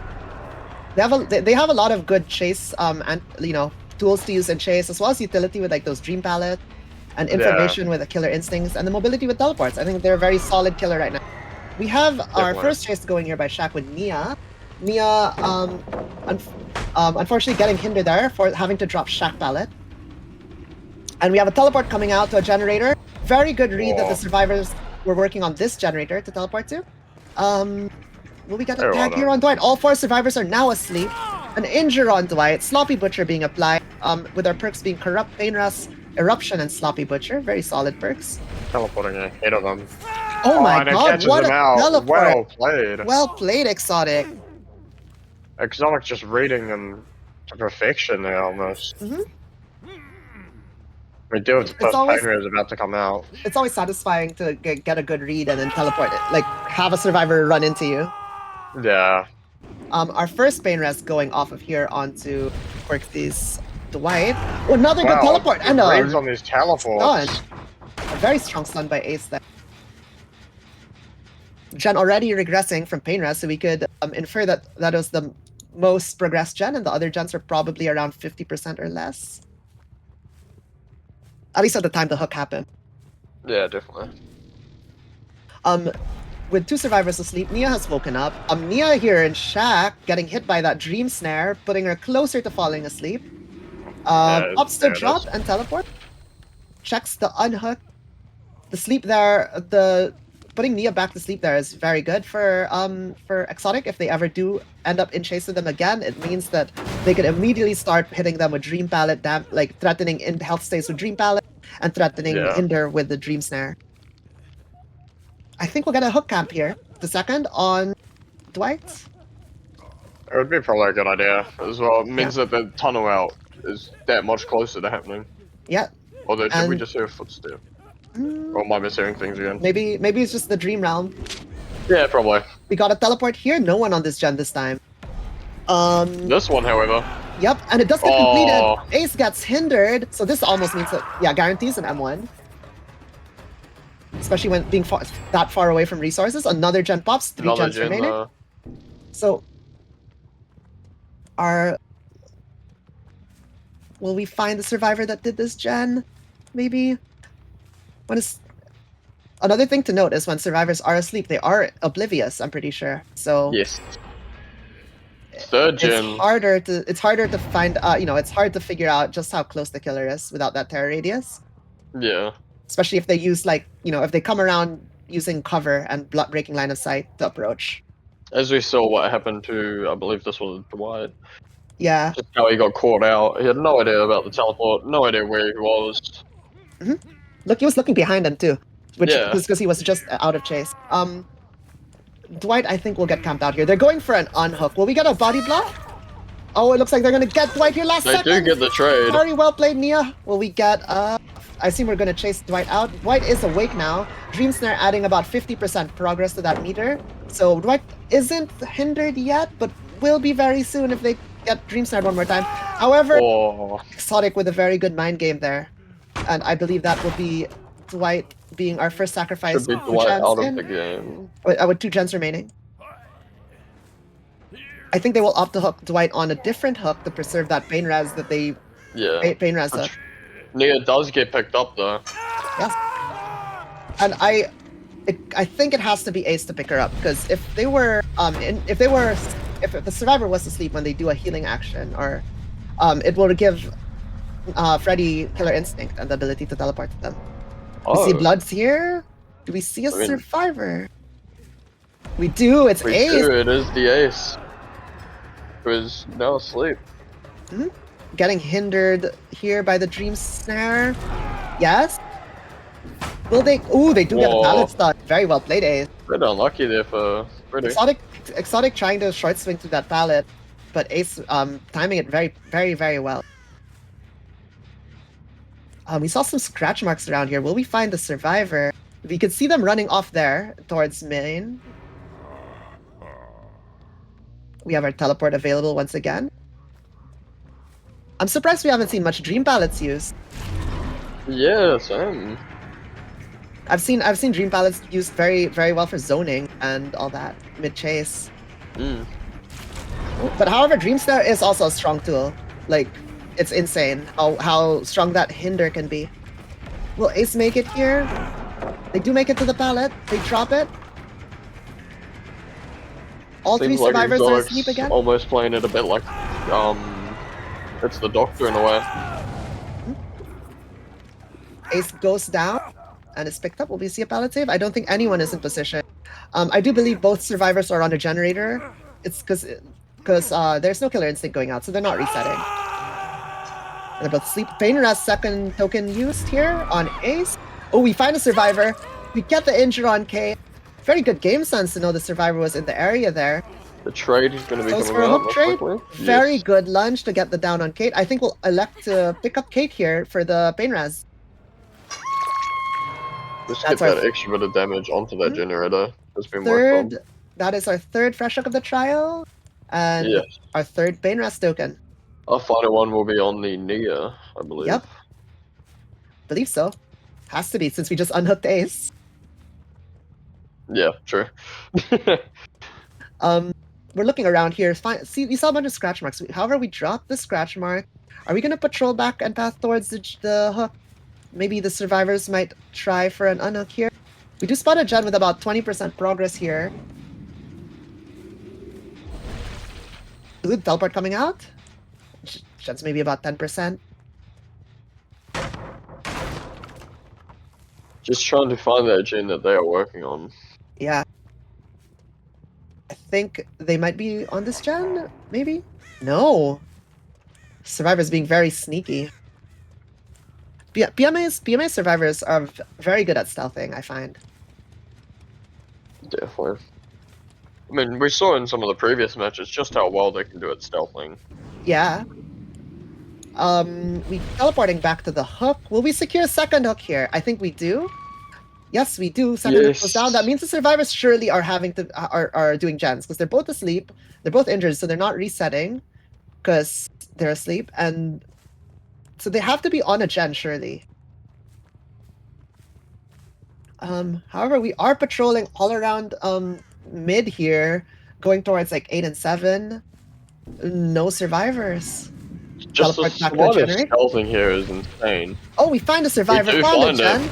They have a lot of good chase, and, you know, tools to use in chase, as well as utility with, like, those Dream Palette, and information with the killer instincts, and the mobility with teleports. I think they're a very solid killer right now. We have our first chase going here by Shaq with Nia. Nia, unfortunately getting hindered there for having to drop Shaq Palette. And we have a teleport coming out to a generator. Very good read that the survivors were working on this generator to teleport to. Will we get a tag here on Dwight? All 4 survivors are now asleep. An injure on Dwight. Sloppy Butcher being applied, with our perks being Corrupt, Pain Rust, Eruption, and Sloppy Butcher. Very solid perks. Teleporting ahead of them. Oh my god, what a teleport! Well played. Well played, Exotic. Exotic just reading them to perfection there, almost. We do have the first Pain is about to come out. It's always satisfying to get a good read and then teleport it. Like, have a survivor run into you. Yeah. Our first Pain Rest going off of here onto Quirky's Dwight. Oh, another good teleport! And reads on these teleports. Stun. A very strong stun by Ace there. Gen already regressing from Pain Rest, so we could infer that that was the most progressed gen, and the other gens are probably around 50% or less. At least at the time the hook happened. Yeah, definitely. With 2 survivors asleep, Nia has woken up. Nia here in Shack getting hit by that dream snare, putting her closer to falling asleep. Ups to drop and teleport. Checks the unhook. The sleep there, putting Nia back to sleep there is very good for Exotic. If they ever do end up in chase with them again, it means that they could immediately start hitting them with Dream Palette, like threatening in health stays with Dream Palette, and threatening Hinder with the Dream Snare. I think we'll get a hook camp here. The second on Dwight. It would be probably a good idea as well. It means that the tunnel out is that much closer to happening. Yeah. Although, did we just hear a footstep? Or am I mishearing things again? Maybe it's just the Dream Realm. Yeah, probably. We got a teleport here. No one on this gen this time. This one, however. Yep, and it does get completed. Ace gets hindered, so this almost means that, yeah, guarantees an M1. Especially when being that far away from resources. Another gen pops, 3 gens remaining. So, will we find the survivor that did this gen? Maybe? Another thing to note is when survivors are asleep, they are oblivious, I'm pretty sure. So yes. Third gen. It's harder to find, it's hard to figure out just how close the killer is without that terror radius. Yeah. Especially if they use, if they come around using cover and breaking line of sight to approach. As we saw what happened to, I believe this was Dwight. Yeah. Just how he got caught out. He had no idea about the teleport, no idea where he was. Look, he was looking behind him too, which Yeah. because he was just out of chase. Dwight, I think, will get camped out here. They're going for an unhook. Will we get a body block? Oh, it looks like they're gonna get Dwight here last second. They do get the trade. Very well played, Nia. Will we get I see we're gonna chase Dwight out. Dwight is awake now. Dream Snare adding about 50% progress to that meter. So Dwight isn't hindered yet, but will be very soon if they get Dream Snare one more time. However, Exotic with a very good mind game there. And I believe that will be Dwight being our first sacrifice. Should be Dwight out of the game. With 2 gens remaining. I think they will opt to hook Dwight on a different hook to preserve that Pain Res that they... Yeah. Pain Res hook. Nia does get picked up though. Yes. And I think it has to be Ace to pick her up, because if the survivor was asleep when they do a healing action, or it will give Freddy Killer Instinct and the ability to teleport to them. We see Bloods here. Do we see a survivor? We do. It's Ace. We do. It is the Ace, who is now asleep. Getting hindered here by the Dream Snare. Yes. Will they? Ooh, they do get a pallet stun. Very well played, Ace. Bit unlucky there for Freddy. Exotic trying to short swing through that pallet, but Ace timing it very, very, very well. We saw some scratch marks around here. Will we find the survivor? We could see them running off there towards main. We have our teleport available once again. I'm surprised we haven't seen much dream pallets used. Yeah, same. I've seen dream pallets used very, very well for zoning and all that mid chase. But however, Dream Snare is also a strong tool. Like, it's insane how strong that hinder can be. Will Ace make it here? They do make it to the pallet. They drop it. All Seems 3 survivors are asleep again. Almost playing it a bit like it's the Doctor in a way. Ace goes down and is picked up. Will we see a pallet save? I don't think anyone is in position. I do believe both survivors are on a generator. It's because there's no Killer Instinct going out, so they're not resetting. They're both asleep. Painter has second token used here on Ace. Oh, we find a survivor. We get the injure on K. Very good game sense to know the survivor was in the area there. The trade is going to be Goes coming for a out hook trade. quickly. Very good lunge to get the down on Kate. I think we'll elect to pick up Kate here for the Pain Res. Just get that extra bit of damage onto that generator. That's been worked on. That is our third fresh hook of the trial. And our third Pain Res token. Our final one will be on the Nia, I believe. Yep. Believe so. Has to be, since we just unhooked Ace. Yeah, true. We're looking around here. See, we saw a bunch of scratch marks. However, we dropped the scratch mark. Are we going to patrol back and path towards the hook? Maybe the survivors might try for an unhook here. We do spot a gen with about 20% progress here. Ooh, teleport coming out. Gen's maybe about 10%. Just trying to find that gen that they are working on. Yeah. I think they might be on this gen, maybe? No. Survivors being very sneaky. PMA survivors are very good at stealthing, I find. Definitely. I mean, we saw in some of the previous matches just how well they can do at stealthing. Yeah. We teleporting back to the hook. Will we secure a second hook here? I think we do. Yes, we do. Second hook goes down. That means the survivors surely are having to are doing gens because they're both asleep. They're both injured, so they're not resetting because they're asleep, and so they have to be on a gen surely. However, we are patrolling all around mid here. going towards like 8 and 7. No survivors. Just the Teleport back to a survivor generator. stealthing here is insane. Oh, we find a survivor. We do Found find a gen. it.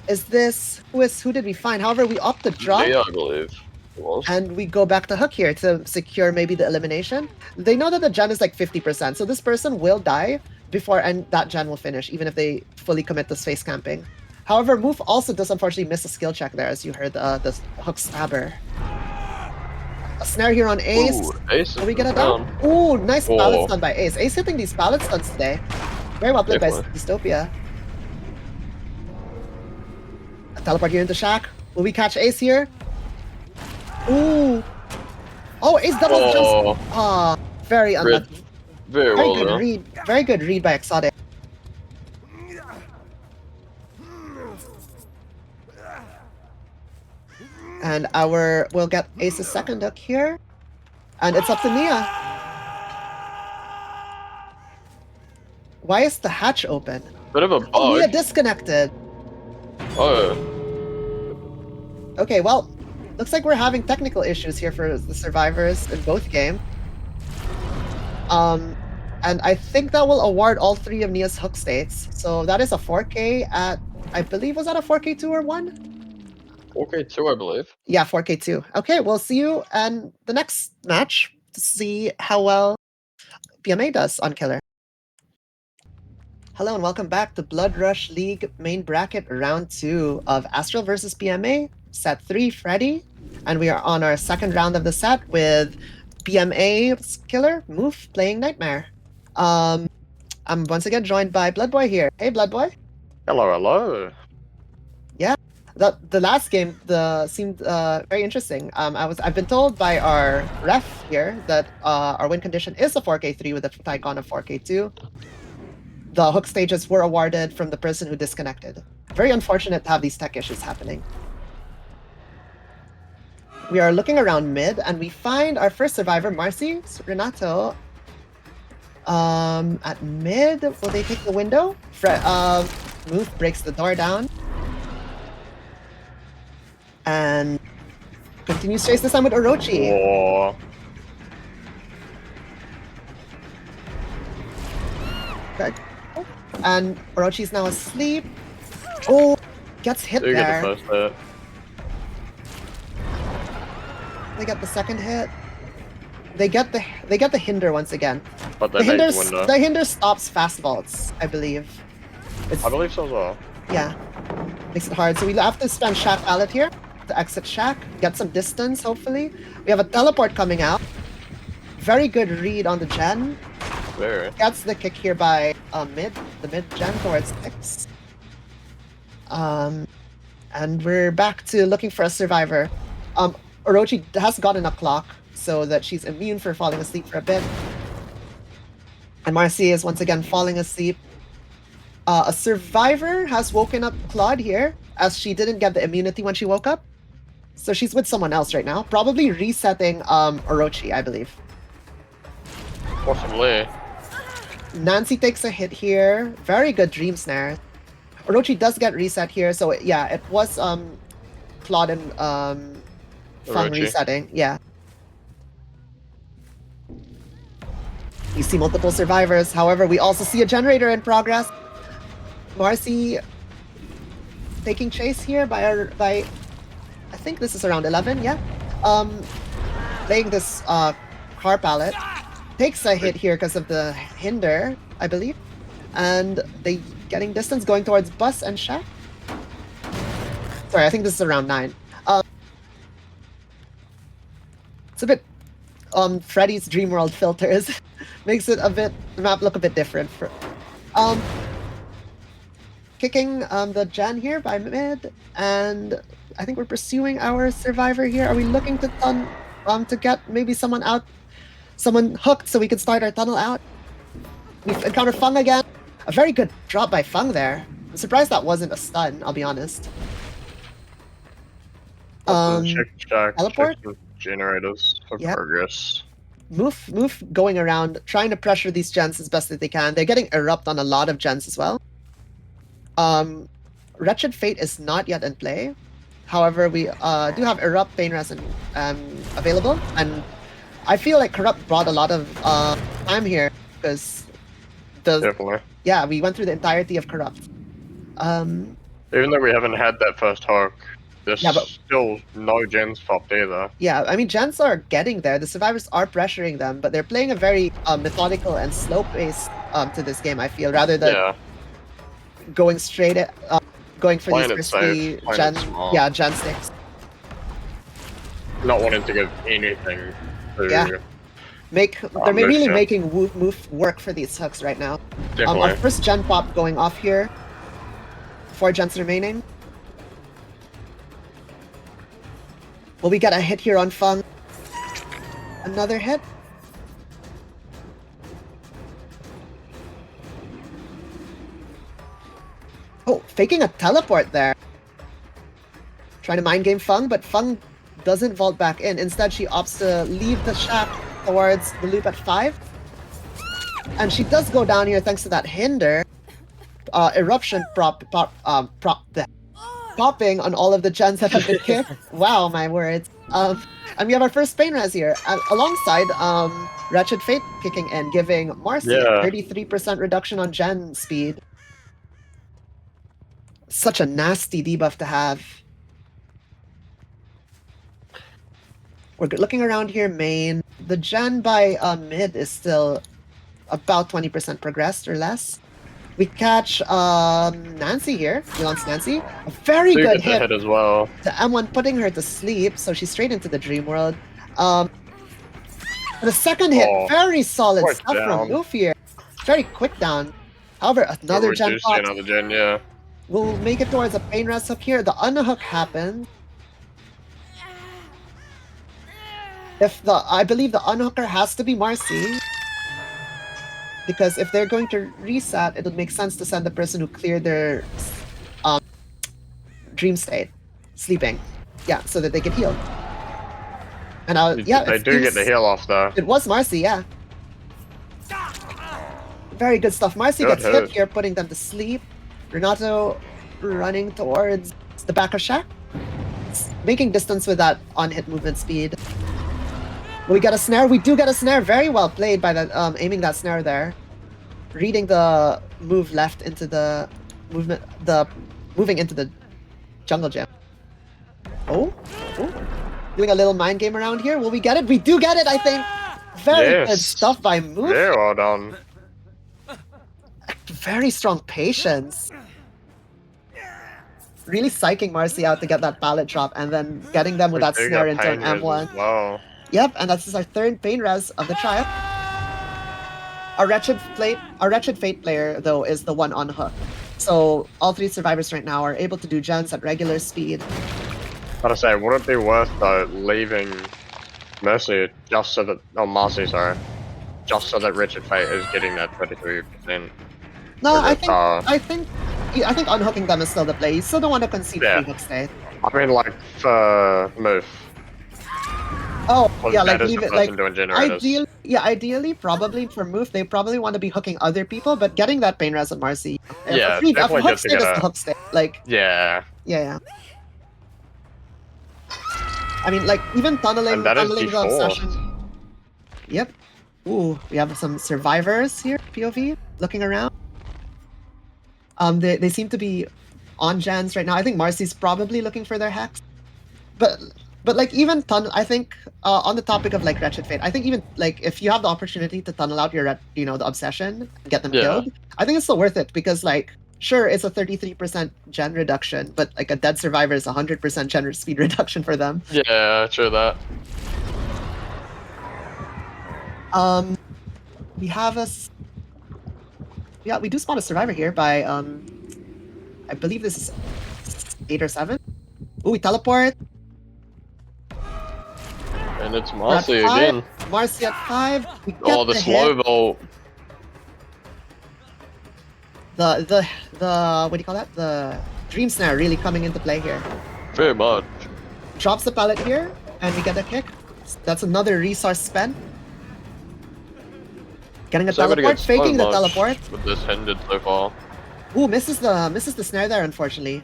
Is this who did we find? However, we opt to drop. Yeah, I believe it was. And we go back to Hook here to secure maybe the elimination. They know that the gen is like 50%, so this person will die before that gen will finish, even if they fully commit to space camping. However, Moof also does unfortunately miss a skill check there, as you heard the Hook stabber. A snare here on Ace. Ooh, Ace Can we get it down? Ooh, nice pallet stun by Ace. Ace hitting these pallet stuns today. Very well played by Dystopia. A teleport here into Shack. Will we catch Ace here? Ooh. Oh, Ace double jumps. Ah, very unlucky. Very well good read. Very good read by Exotic. And we'll get Ace's second hook here. And it's up to Nia. Why is the hatch open? Bit of a bug. Oh, Nia disconnected. Oh. Okay, well, looks like we're having technical issues here for the survivors in both games. And I think that will award all 3 of Nia's hook states. So that is a 4K at, I believe, was that a 4K2 or 1? 4K2, I believe. Yeah, 4K2. Okay, we'll see you in the next match to see how well PMA does on Killer. Hello and welcome back to Blood Rush League main bracket round 2 of Astral versus PMA, set 3 Freddy. And we are on our second round of the set with PMA's Killer, Moof, playing Nightmare. I'm once again joined by Bloodboy here. Hey, Bloodboy. Hello, hello. Yeah, the last game seemed very interesting. I've been told by our ref here that our win condition is a 4K3 with a Tycon of 4K2. The hook stages were awarded from the person who disconnected. Very unfortunate to have these tech issues happening. We are looking around mid, and we find our first survivor, Marcy Renato. At mid, will they take the window? Moof breaks the door down. And continues chase this time with Orochi. Whoa. Okay. And Orochi's now asleep. Oh, gets hit You there. get the first hit. They get the second hit. They get the hinder once again. But they made the window. The hinder stops fast vaults, I believe. I believe so as well. Yeah. Makes it hard. So we have to spend Shack Pallet here to exit Shack, get some distance, hopefully. We have a teleport coming out. Very good read on the gen. Very. Gets the kick here by the mid gen towards 6. And we're back to looking for a survivor. Orochi has gotten a clock so that she's immune for falling asleep for a bit. And Marcy is once again falling asleep. A survivor has woken up Claude here, as she didn't get the immunity when she woke up. So she's with someone else right now, probably resetting Orochi, I believe. Possibly. Nancy takes a hit here. Very good dream snare. Orochi does get reset here, so yeah, it was Claude and Fang resetting. Yeah. We see multiple survivors. However, we also see a generator in progress. Marcy taking chase here by I think this is around 11. Yeah. Laying this car pallet. Takes a hit here because of the hinder, I believe. And they getting distance going towards Bus and Shack. Sorry, I think this is around 9. It's a bit Freddy's Dream World filters makes it the map look a bit different. Kicking the gen here by mid, and I think we're pursuing our survivor here. Are we looking to get maybe someone out? Someone hooked so we can start our tunnel out. We've encountered Fung again. A very good drop by Fung there. I'm surprised that wasn't a stun, I'll be honest. Teleport? Check generators for progress. Moof going around, trying to pressure these gens as best as they can. They're getting erupt on a lot of gens as well. Wretched Fate is not yet in play. However, we do have Erupt, Painrest, and available, and I feel like Corrupt brought a lot of time here because Definitely. yeah, we went through the entirety of Corrupt. Even though we haven't had that first hook, there's Yeah, but- still no gens popped either. Yeah, I mean, gens are getting there. The survivors are pressuring them, but they're playing a very methodical and slow pace to this game, I feel, rather than going straight at, going for Playing these it risky safe, gen, playing it smart. yeah, gen sticks. Not wanting to give anything to Yeah. They're really Lucia. making move work for these hooks right now. Definitely. Our first gen pop going off here. 4 gens remaining. Will we get a hit here on Fung? Another hit? Oh, faking a teleport there. Trying to mind game Fung, but Fung doesn't vault back in. Instead, she opts to leave the shack towards the loop at 5. And she does go down here thanks to that hinder. Eruption popping on all of the gens that have been kicked. Wow, my words. And we have our first pain res here, alongside Wretched Fate kicking in, giving Marcy a 33% reduction on gen speed. Such a nasty debuff to have. We're looking around here, main. The gen by mid is still about 20% progressed or less. We catch Nancy here. Elon's Nancy. A very good hit as well. to M1, putting her to sleep, so she's straight into the dream world. The second hit, very solid Quick stuff down. from Loof here. Very quick down. However, another gen Reducing pops. another gen, yeah. We'll make it towards a pain rest up here. The unhook happens. I believe the unhooker has to be Marcy. Because if they're going to reset, it would make sense to send the person who cleared their dream state, sleeping. Yeah, so that they get healed. And yeah, they do get the heal off though. It was Marcy, yeah. Very good stuff. Marcy Good gets hit. hit here, putting them to sleep. Renato running towards the back of shack, making distance with that on-hit movement speed. We get a snare. We do get a snare. Very well played by that, aiming that snare there. Reading the move left into the movement, moving into the jungle gym. Oh, doing a little mind game around here. Will we get it? We do get it, I think. Very good stuff by Move. Very well done. Very strong patience. Really psyching Marcy out to get that pallet drop and then getting them with that snare into an M1. Wow. Yep, and that's our third pain res of the trial. Our Wretched Fate player, though, is the one on hook. So all 3 survivors right now are able to do gens at regular speed. Gotta say, would it be worth though leaving Mercy just so that Marcy, sorry, just so that Wretched Fate is getting that 33%? No, I think unhooking them is still the play. You still don't want to concede free hook state. I mean, like for Move. Oh, yeah, that like is leave the it like person doing generators. ideally, probably for Move, they probably want to be hooking other people, but getting that pain res on Marcy. Yeah, free definitely hook just to state get is the hook state. Like, yeah. I mean, like even tunneling And that is the default. obsession. Yep. Ooh, we have some survivors here. POV looking around. They seem to be on gens right now. I think Marcy's probably looking for their hacks, but like even I think on the topic of like Wretched Fate, I think even like if you have the opportunity to tunnel out your the obsession and get them killed, I think it's still worth it because like sure it's a 33% gen reduction, but like a dead survivor is 100% gen speed reduction for them. Yeah, true that. We have we do spot a survivor here by I believe this is 8 or 7. Ooh, we teleport. And it's Marcy again. Marcy at 5. We get Oh, the slow vault. The what do you call that? The dream snare really coming into play here. Very much. Drops the pallet here, and we get a kick. That's another resource spent. Getting a teleport, faking the teleport. With this hindered so far. Ooh, misses the snare there, unfortunately.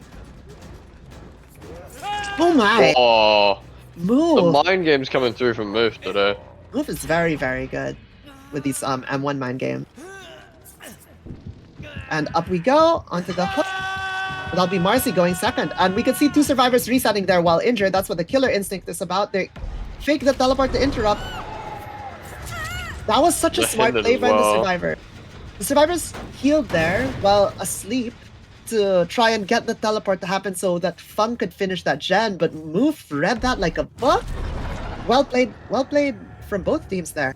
Oh my! Oh, the Move! mind game's coming through from Move today. Move is very, very good with these M1 mind game. And up we go onto the hook. That'll be Marcy going second. And we can see two survivors resetting there while injured. That's what the killer instinct is about. They fake the teleport to interrupt. That was such a smart play by the survivor. The survivors healed there while asleep to try and get the teleport to happen so that Fung could finish that gen, but Move read that like a book. Well played from both teams there.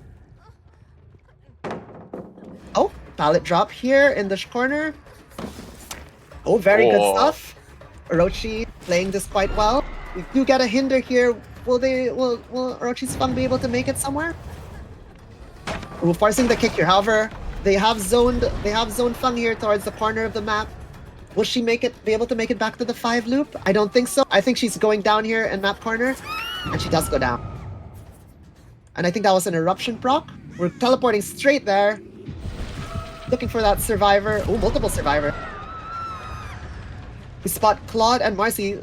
Oh, pallet drop here in the corner. Oh, very good stuff. Orochi playing this quite well. We do get a hinder here. Will Orochi's Fung be able to make it somewhere? Ooh, forcing the kick here. However, they have zoned Fung here towards the corner of the map. Will she be able to make it back to the 5 loop? I don't think so. I think she's going down here in map corner, and she does go down. And I think that was an eruption proc. We're teleporting straight there. Looking for that survivor. Oh, multiple survivor. We spot Claude and Marcy.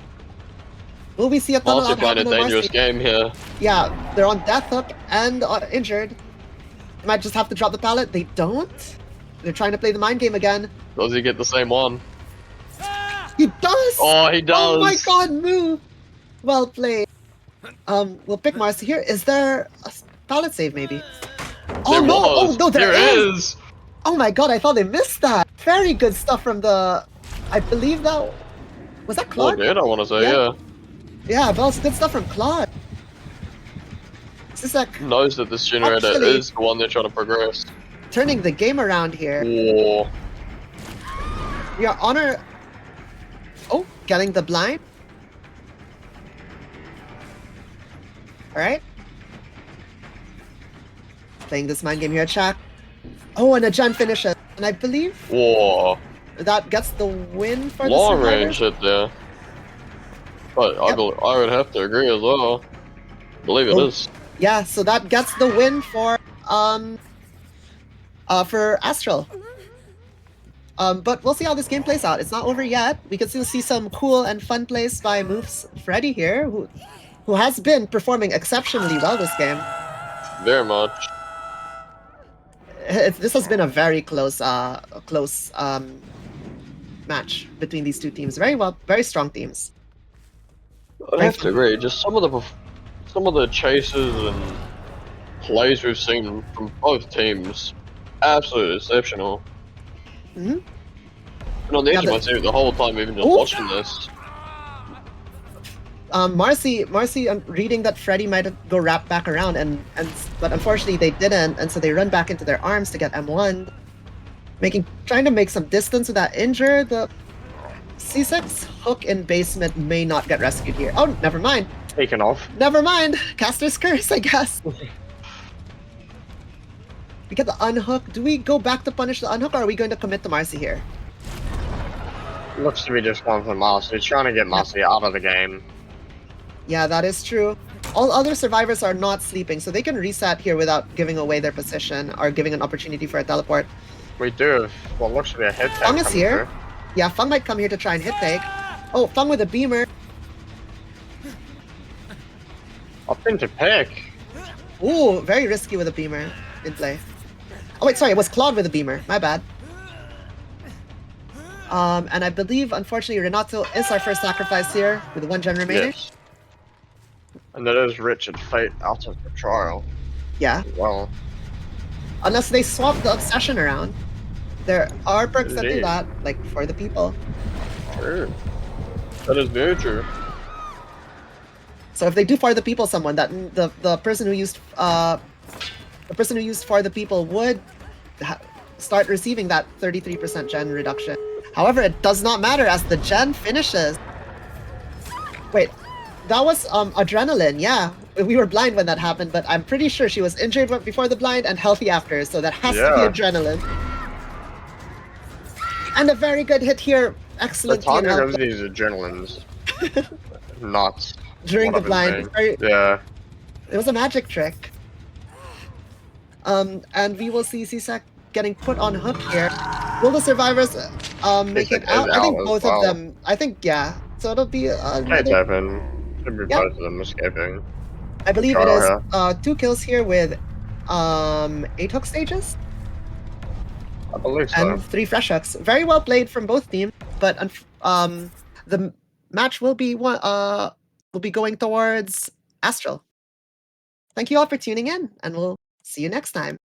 Will we see a tunnel out quite a dangerous game here. Yeah, they're on death hook and injured. They might just have to drop the pallet. They don't. They're trying to play the mind game again. Does he get the same one? He does! Oh, he does! Oh my god, Move! Well played. We'll pick Marcy here. Is there a pallet save maybe? Oh no! Oh no, there is! Oh my god, I thought they missed that. Very good stuff from the... I believe that... Was that Claude? Oh, dude, I want to say, yeah. Yeah, well, it's good stuff from Claude. Sisek knows that this generator is the one they're trying to progress. Turning the game around here. Whoa. We are on our... Oh, getting the blind. Alright. Playing this mind game here, chat. Oh, and a gen finishes. And I believe... Whoa. That gets the win for the survivor. Long range hit there. But yep. I would have to agree as well. I believe it is. Yeah, so that gets the win for Astral. But we'll see how this game plays out. It's not over yet. We can still see some cool and fun plays by Moves Freddy here, who has been performing exceptionally well this game. Very much. This has been a very close match between these two teams. Very strong teams. I have to agree. Just some of the chases and plays we've seen from both teams, absolutely exceptional. Mm-hmm. And on the edge of my seat the whole time, even just watching this. Marcy, reading that Freddy might go wrap back around, but unfortunately they didn't, and so they run back into their arms to get M1, trying to make some distance with that injure. The C6 hook in basement may not get rescued here. Oh, never mind. Taken off. Never mind. Caster's curse, I guess. We get the unhook. Do we go back to punish the unhook, or are we going to commit to Marcy here? Looks to be just going for Marcy. Trying to get Marcy out of the game. Yeah, that is true. All other survivors are not sleeping, so they can reset here without giving away their position or giving an opportunity for a teleport. We do have what looks to be a hit tag. Fung is here. Through. Yeah, Fung might come here to try and hit take. Oh, Fung with a beamer. Up into pick. Ooh, very risky with a beamer in play. Oh wait, sorry, it was Claude with a beamer. My bad. And I believe, unfortunately, Renato is our first sacrifice here with 1 gen remaining. Yes. And that is Richard Fate out of the trial. Yeah. Well. Unless they swap the obsession around. There are perks that do that, like for the people. Sure. That is very true. So if they do for the people someone, that the person who used for the people would start receiving that 33% gen reduction. However, it does not matter as the gen finishes. Wait, that was adrenaline, yeah. We were blind when that happened, but I'm pretty sure she was injured before the blind and healthy after, so that has to be adrenaline. And a very good hit here. Excellent. The timing of these adrenalines. Nuts. During the blind. Yeah. It was a magic trick. And we will see CSAC getting put on hook here. Will the survivors make it out? I think both of them. I think, yeah. So it'll be another... Should be Yep. both of them escaping. I believe it Control is here. 2 kills here with 8 hook stages I believe so. and 3 fresh hooks. Very well played from both teams, but the match will be going towards Astral. Thank you all for tuning in, and we'll see you next time.